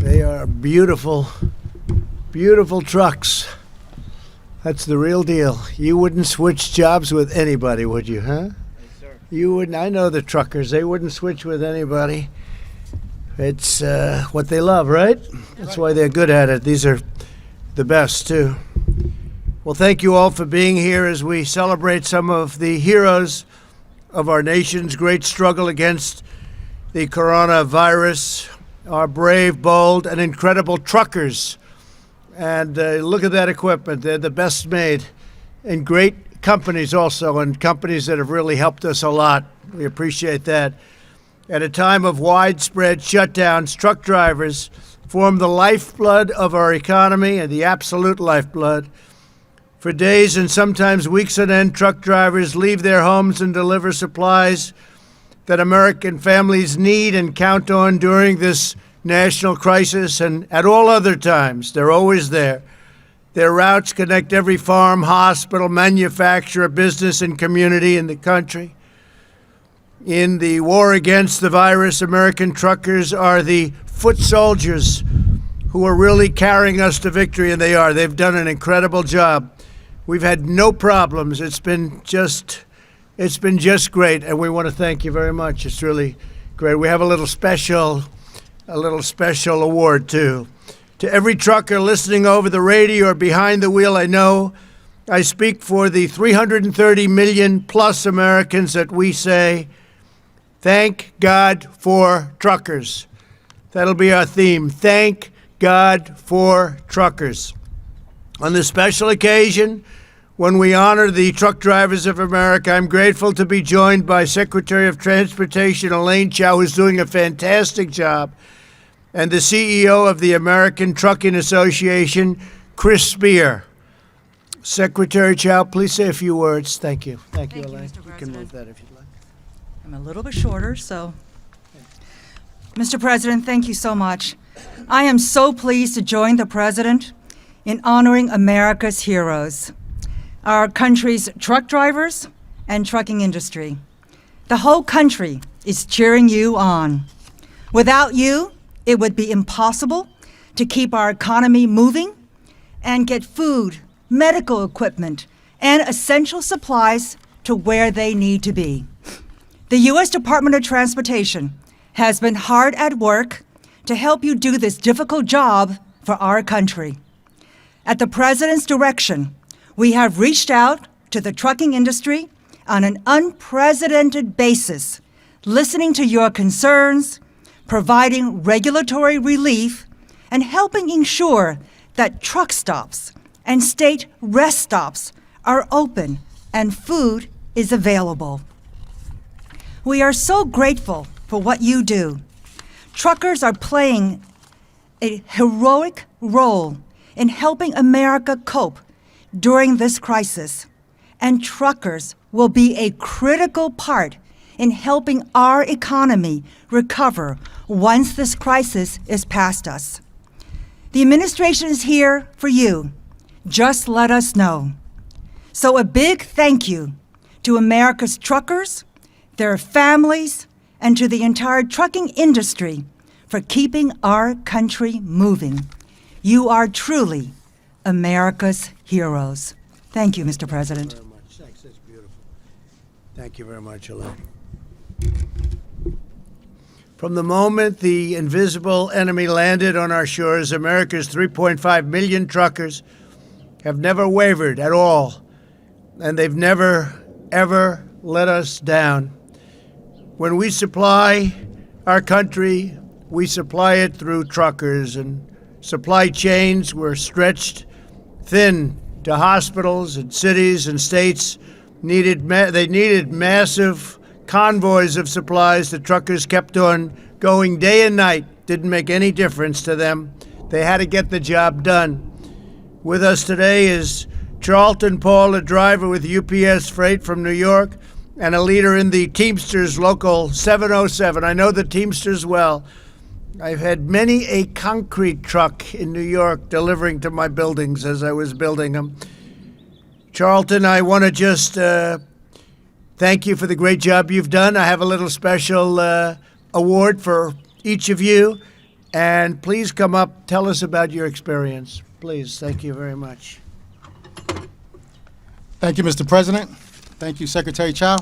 They are beautiful, beautiful trucks. That's the real deal. You wouldn't switch jobs with anybody, would you, huh? Yes, sir. You wouldn't. I know the truckers. They wouldn't switch with anybody. It's what they love, right? That's why they're good at it. These are the best, too. Well, thank you all for being here as we celebrate some of the heroes of our nation's great struggle against the coronavirus, our brave, bold, and incredible truckers. And look at that equipment. They're the best made. And great companies also, and companies that have really helped us a lot. We appreciate that. At a time of widespread shutdowns, truck drivers form the lifeblood of our economy, and the absolute lifeblood. For days and sometimes weeks on end, truck drivers leave their homes and deliver supplies that American families need and count on during this national crisis, and at all other times. They're always there. Their routes connect every farm, hospital, manufacturer, business, and community in the country. In the war against the virus, American truckers are the foot soldiers who are really carrying us to victory, and they are. They've done an incredible job. We've had no problems. It's been just great, and we want to thank you very much. It's really great. We have a little special award, too. To every trucker listening over the radio or behind the wheel, I know I speak for the 330 million plus Americans that we say, thank God for truckers. That'll be our theme. Thank God for truckers. On this special occasion, when we honor the truck drivers of America, I'm grateful to be joined by Secretary of Transportation Elaine Chao, who's doing a fantastic job, and the CEO of the American Trucking Association, Chris Spear. Secretary Chao, please say a few words. Thank you. Thank you, Elaine. Mr. You can President. move that if you'd like. I'm a little bit shorter, so. Mr. President, thank you so much. I am so pleased to join the President in honoring America's heroes, our country's truck drivers and trucking industry. The whole country is cheering you on. Without you, it would be impossible to keep our economy moving and get food, medical equipment, and essential supplies to where they need to be. The U.S. Department of Transportation has been hard at work to help you do this difficult job for our country. At the President's direction, we have reached out to the trucking industry on an unprecedented basis, listening to your concerns, providing regulatory relief, and helping ensure that truck stops and state rest stops are open and food is available. We are so grateful for what you do. Truckers are playing a heroic role in helping America cope during this crisis, and truckers will be a critical part in helping our economy recover once this crisis is past us. The administration is here for you. Just let us know. So a big thank you to America's truckers, their families, and to the entire trucking industry for keeping our country moving. You are truly America's heroes. Thank you, Mr. President. Thank you very much. Thanks. That's beautiful. Thank you very much, Elaine. From the moment the invisible enemy landed on our shores, America's 3.5 million truckers have never wavered at all, and they've never, ever let us down. When we supply our country, we supply it through truckers, and supply chains were stretched thin to hospitals and cities and states. They needed massive convoys of supplies. The truckers kept on going day and night. Didn't make any difference to them. They had to get the job done. With us today is Charlton Paul, a driver with UPS Freight from New York and a leader in the Teamsters Local 707. I know the Teamsters well. I've had many a concrete truck in New York delivering to my buildings as I was building them. Charlton, I want to just thank you for the great job you've done. I have a little special award for each of you. And please come up, tell us about your experience. Please, thank you very much. Thank you, Mr. President. Thank you, Secretary Chao.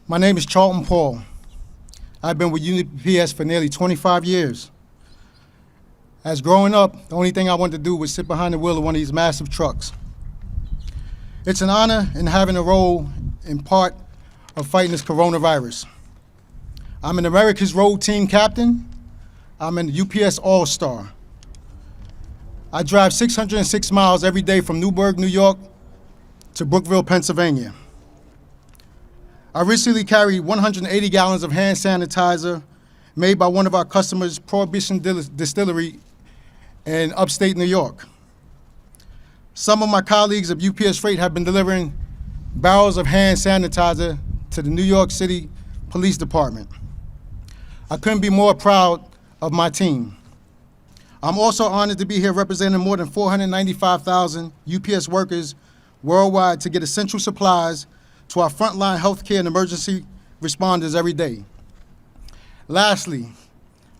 My name is Charlton Paul. I've been with UPS for nearly 25 years. As growing up, the only thing I wanted to do was sit behind the wheel of one of these massive trucks. It's an honor in having a role in part of fighting this coronavirus. I'm an America's Road Team Captain. I'm an UPS All-Star. I drive 606 miles every day from Newburgh, New York to Brookville, Pennsylvania. I recently carried 180 gallons of hand sanitizer made by one of our customers, Prohibition Distillery in upstate New York. Some of my colleagues of UPS Freight have been delivering barrels of hand sanitizer to the New York City Police Department. I couldn't be more proud of my team. I'm also honored to be here representing more than 495,000 UPS workers worldwide to get essential supplies to our frontline healthcare and emergency responders every day. Lastly,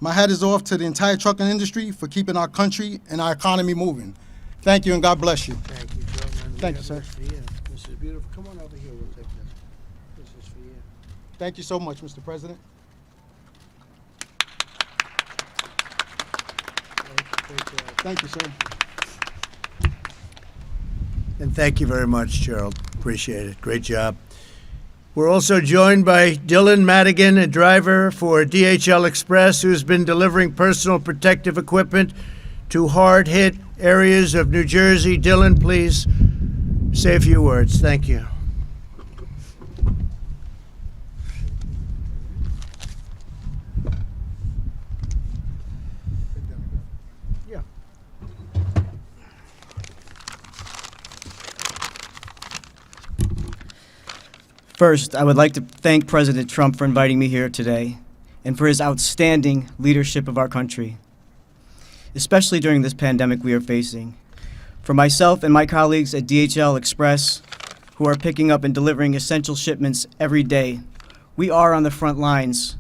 my hat is off to the entire trucking industry for keeping our country and our economy moving. Thank you and God bless you. Thank you, gentlemen. Thank you, sir. This is beautiful. Come on over here, we'll take this. This is for you. Thank you so much, Mr. President. Great job. Thank you, sir. And thank you very much, Gerald. Appreciate it. Great job. We're also joined by Dylan Madigan, a driver for DHL Express, who's been delivering personal protective equipment to hard-hit areas of New Jersey. Dylan, please say a few words. Thank you. Yeah. First, I would like to thank President Trump for inviting me here today and for his outstanding leadership of our country, especially during this pandemic we are facing. For myself and my colleagues at DHL Express, who are picking up and delivering essential shipments every day, we are on the front lines,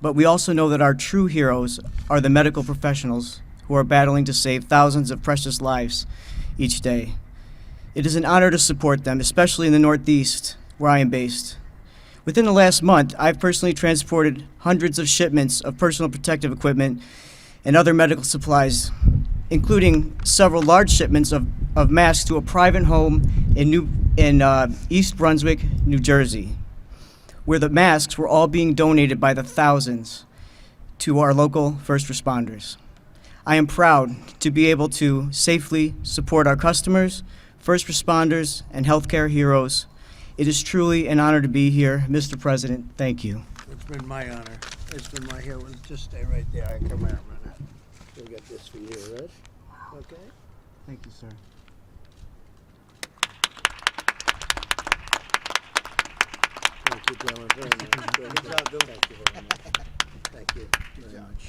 but we also know that our true heroes are the medical professionals who are battling to save thousands of precious lives each day. It is an honor to support them, especially in the Northeast, where I am based. Within the last month, I've personally transported hundreds of shipments of personal protective equipment and other medical supplies, including several large shipments of masks to a private home in East Brunswick, New Jersey, where the masks were all being donated by the thousands to our local first responders. I am proud to be able to safely support our customers, first responders, and healthcare heroes. It is truly an honor to be here. Mr. President, thank you. It's been my honor. It's been my here. Just stay right there. I come out, man. We'll get this for you, right? Okay. Thank you, sir. Thank you, gentlemen, very much. Good job, Bill. Thank you very much. Thank you very much.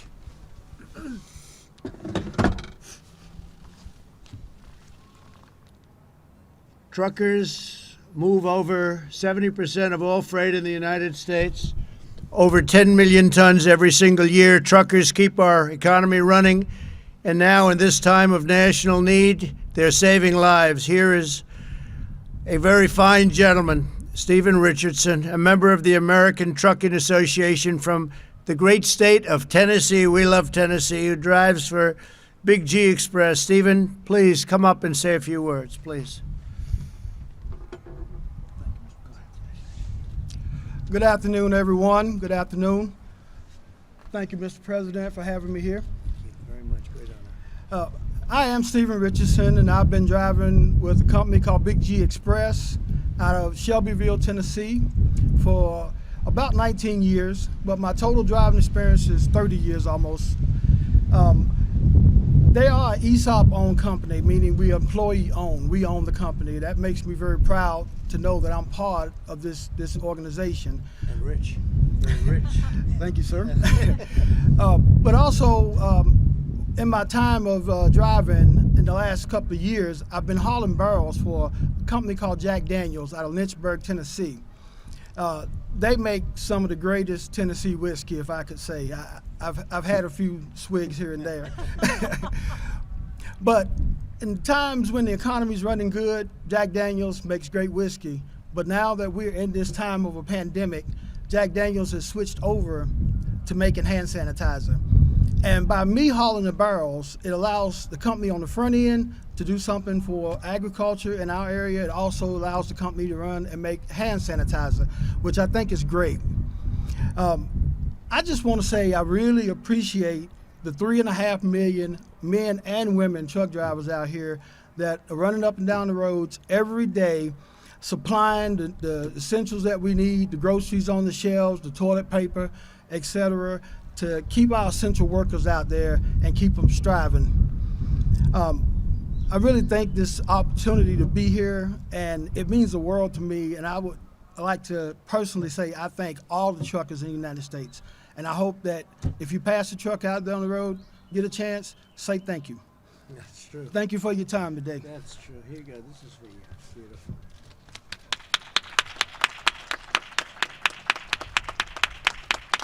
Truckers move over 70% of all freight in the United States, over 10 million tons every single year. Truckers keep our economy running, and now in this time of national need, they're saving lives. Here is a very fine gentleman, Stephen Richardson, a member of the American Trucking Association from the great state of Tennessee. We love Tennessee, who drives for Big G Express. Stephen, please come up and say a few words, please. Good afternoon, everyone. Good afternoon. Thank you, Mr. President, for having me here. Thank you very much. Great honor. I am Stephen Richardson, and I've been driving with a company called Big G Express out of Shelbyville, Tennessee, for about 19 years, but my total driving experience is 30 years almost. They are an ESOP-owned company, meaning we employee-owned. We own the company. That makes me very proud to know that I'm part of this organization. And rich, very rich. Thank you, sir. But also, in my time of driving in the last couple of years, I've been hauling barrels for a company called Jack Daniels out of Lynchburg, Tennessee. They make some of the greatest Tennessee whiskey, if I could say. I've had a few swigs here and there. But in times when the economy's running good, Jack Daniels makes great whiskey. But now that we're in this time of a pandemic, Jack Daniels has switched over to making hand sanitizer. And by me hauling the barrels, it allows the company on the front end to do something for agriculture in our area. It also allows the company to run and make hand sanitizer, which I think is great. I just want to say I really appreciate the 3.5 million men and women truck drivers out here that are running up and down the roads every day, supplying the essentials that we need, the groceries on the shelves, the toilet paper, etc., to keep our essential workers out there and keep them striving. I really think this opportunity to be here, and it means the world to me, and I would like to personally say I thank all the truckers in the United States. And I hope that if you pass a truck out down the road, get a chance, say thank you. That's true. Thank you for your time today. That's true. Here you go. This is for you. Beautiful.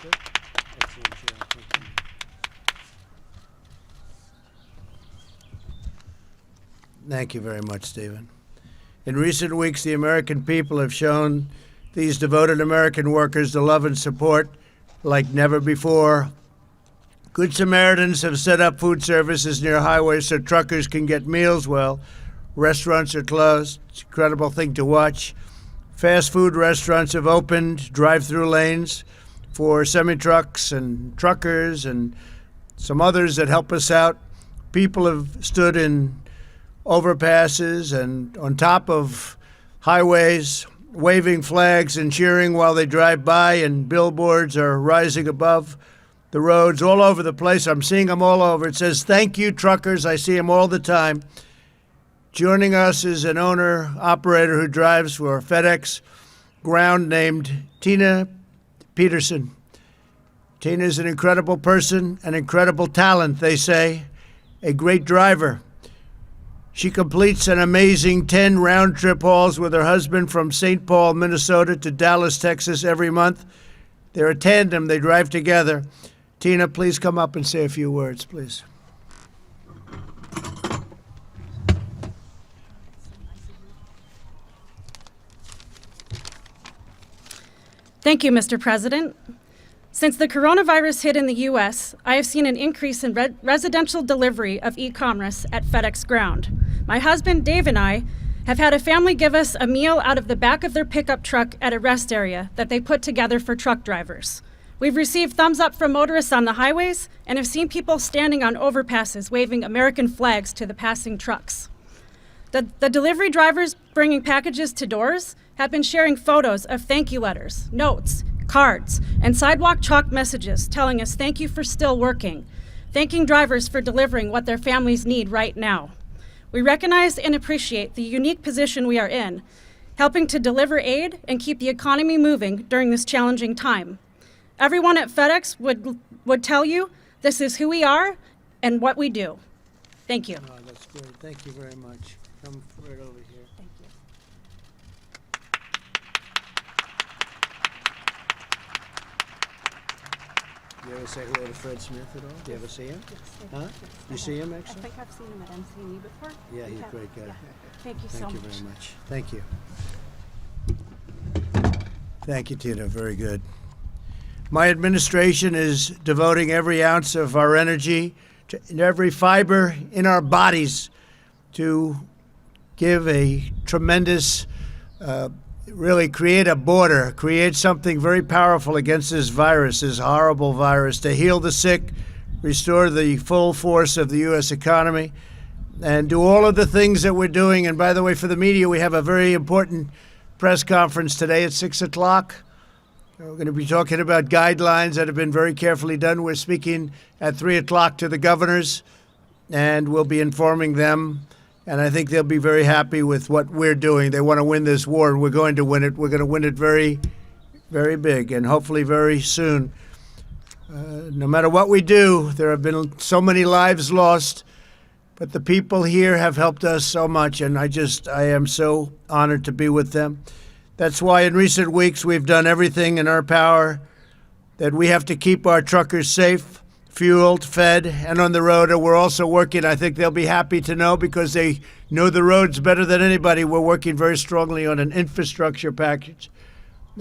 Good. Excellent job. Thank you. Thank you very much, Stephen. In recent weeks, the American people have shown these devoted American workers the love and support like never before. Good Samaritans have set up food services near highways so truckers can get meals while restaurants are closed. It's an incredible thing to watch. Fast food restaurants have opened drive-through lanes for semi-trucks and truckers and some others that help us out. People have stood in overpasses and on top of highways, waving flags and cheering while they drive by, and billboards are rising above the roads all over the place. I'm seeing them all over. It says, "Thank you, truckers." I see them all the time. Joining us is an owner-operator who drives for FedEx Ground named Tina Peterson. Tina is an incredible person, an incredible talent, they say, a great driver. She completes an amazing 10 round-trip hauls with her husband from St. Paul, Minnesota to Dallas, Texas every month. They're a tandem. They drive together. Tina, please come up and say a few words, please. Thank you, Mr. President. Since the coronavirus hit in the U.S., I have seen an increase in residential delivery of e-commerce at FedEx Ground. My husband, Dave, and I have had a family give us a meal out of the back of their pickup truck at a rest area that they put together for truck drivers. We've received thumbs up from motorists on the highways and have seen people standing on overpasses waving American flags to the passing trucks. The delivery drivers bringing packages to doors have been sharing photos of thank you letters, notes, cards, and sidewalk chalk messages telling us thank you for still working, thanking drivers for delivering what their families need right now. We recognize and appreciate the unique position we are in, helping to deliver aid and keep the economy moving during this challenging time. Everyone at FedEx would tell you this is who we are and what we do. Thank you. Oh, that's great. Thank you very much. Come right over here. Thank you. You ever say hello to Fred Smith at all? Do you ever see him? Yes, Huh? yes, You I see have. him, I actually? think I've seen him at MCE before. Yeah, he's a great guy. Yeah. Thank you so Thank you much. very much. Thank you. Thank you, Tina. Very good. My administration is devoting every ounce of our energy to every fiber in our bodies to give a tremendous, really create a border, create something very powerful against this virus, this horrible virus, to heal the sick, restore the full force of the U.S. economy, and do all of the things that we're doing. And by the way, for the media, we have a very important press conference today at 6 o'clock. We're going to be talking about guidelines that have been very carefully done. We're speaking at 3 o'clock to the governors, and we'll be informing them. And I think they'll be very happy with what we're doing. They want to win this war, and we're going to win it. We're going to win it very, very big, and hopefully very soon. No matter what we do, there have been so many lives lost, but the people here have helped us so much, and I am so honored to be with them. That's why in recent weeks we've done everything in our power that we have to keep our truckers safe, fueled, fed, and on the road. And we're also working, I think they'll be happy to know because they know the roads better than anybody. We're working very strongly on an infrastructure package.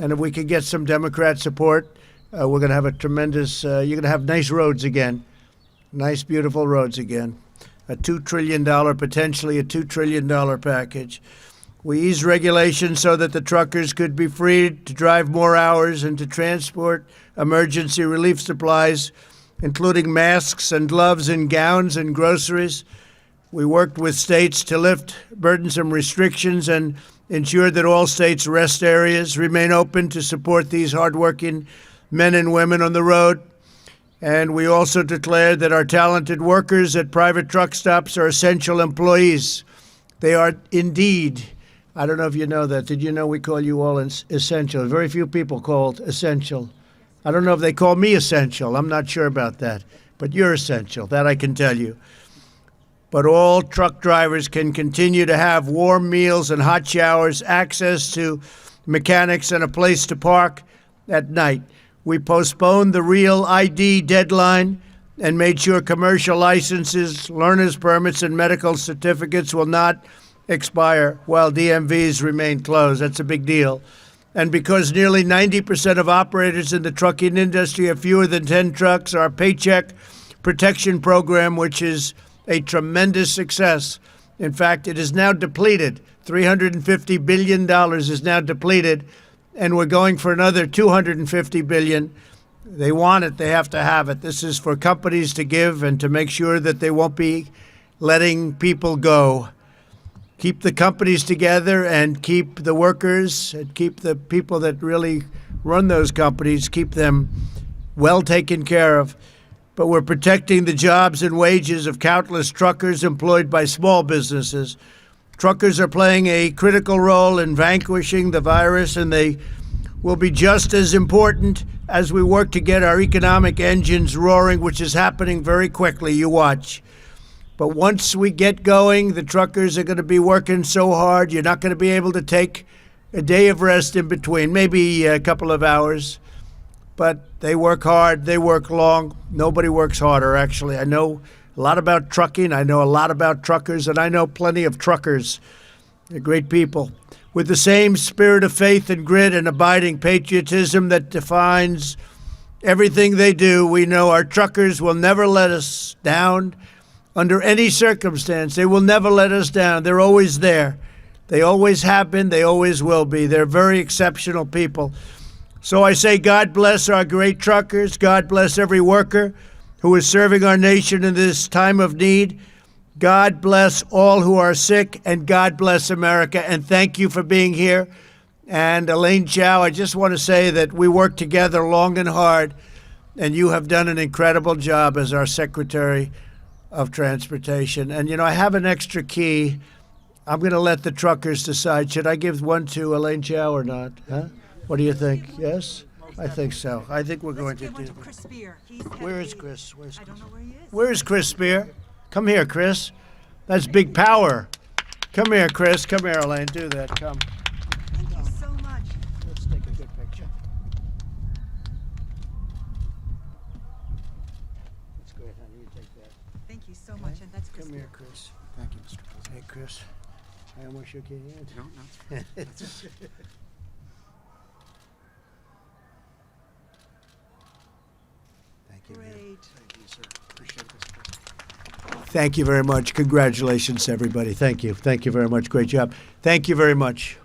And if we can get some Democrat support, we're going to have a tremendous, you're going to have nice roads again. Nice, beautiful roads again. A $2 trillion, potentially a $2 trillion package. We eased regulations so that the truckers could be freed to drive more hours and to transport emergency relief supplies, including masks and gloves and gowns and groceries. We worked with states to lift burdensome restrictions and ensure that all states' rest areas remain open to support these hardworking men and women on the road. And we also declared that our talented workers at private truck stops are essential employees. They are indeed. I don't know if you know that. Did you know we call you all essential? Very few people called essential. I don't know if they call me essential. I'm not sure about that. But you're essential. That I can tell you. But all truck drivers can continue to have warm meals and hot showers, access to mechanics, and a place to park at night. We postponed the real ID deadline and made sure commercial licenses, learner's permits, and medical certificates will not expire while DMVs remain closed. That's a big deal. And because nearly 90% of operators in the trucking industry have fewer than 10 trucks, our Paycheck Protection Program, which is a tremendous success. In fact, it is now depleted. $350 billion is now depleted, and we're going for another $250 billion. They want it. They have to have it. This is for companies to give and to make sure that they won't be letting people go. Keep the companies together and keep the workers and keep the people that really run those companies, keep them well taken care of. But we're protecting the jobs and wages of countless truckers employed by small businesses. Truckers are playing a critical role in vanquishing the virus, and they will be just as important as we work to get our economic engines roaring, which is happening very quickly. You watch. But once we get going, the truckers are going to be working so hard, you're not going to be able to take a day of rest in between, maybe a couple of hours. But they work hard, they work long. Nobody works harder, actually. I know a lot about trucking, I know a lot about truckers, and I know plenty of truckers. They're great people with the same spirit of faith and grit and abiding patriotism that defines everything they do. We know our truckers will never let us down under any circumstance. They will never let us down. They're always there. They always have been. They always will be. They're very exceptional people. So I say God bless our great truckers. God bless every worker who is serving our nation in this time of need. God bless all who are sick, and God bless America. And thank you for being here. And Elaine Chao, I just want to say that we worked together long and hard, and you have done an incredible job as our Secretary of Transportation. And, you know, I have an extra key. I'm going to let the truckers decide. Should I give one to Elaine Chao or not? Huh? What do you think? Yes? I think so. I think we're going to do that. Where is Chris? I don't know where he is. Where is Chris Spear? Come here, Chris. That's big power. Come here, Chris. Come here, Elaine. Do that. Come. Thank you so much. Let's take a good picture. Let's go ahead, honey. You take that. Thank you so much, and that's Chris. Come here, Chris. Thank you, Mr. President. Hey, Chris. I almost shook your hand. No. Thank you. Great. Thank you, sir. Appreciate this. Thank you very much. Congratulations, everybody. Thank you. Thank you very much. Great job. Thank you very much.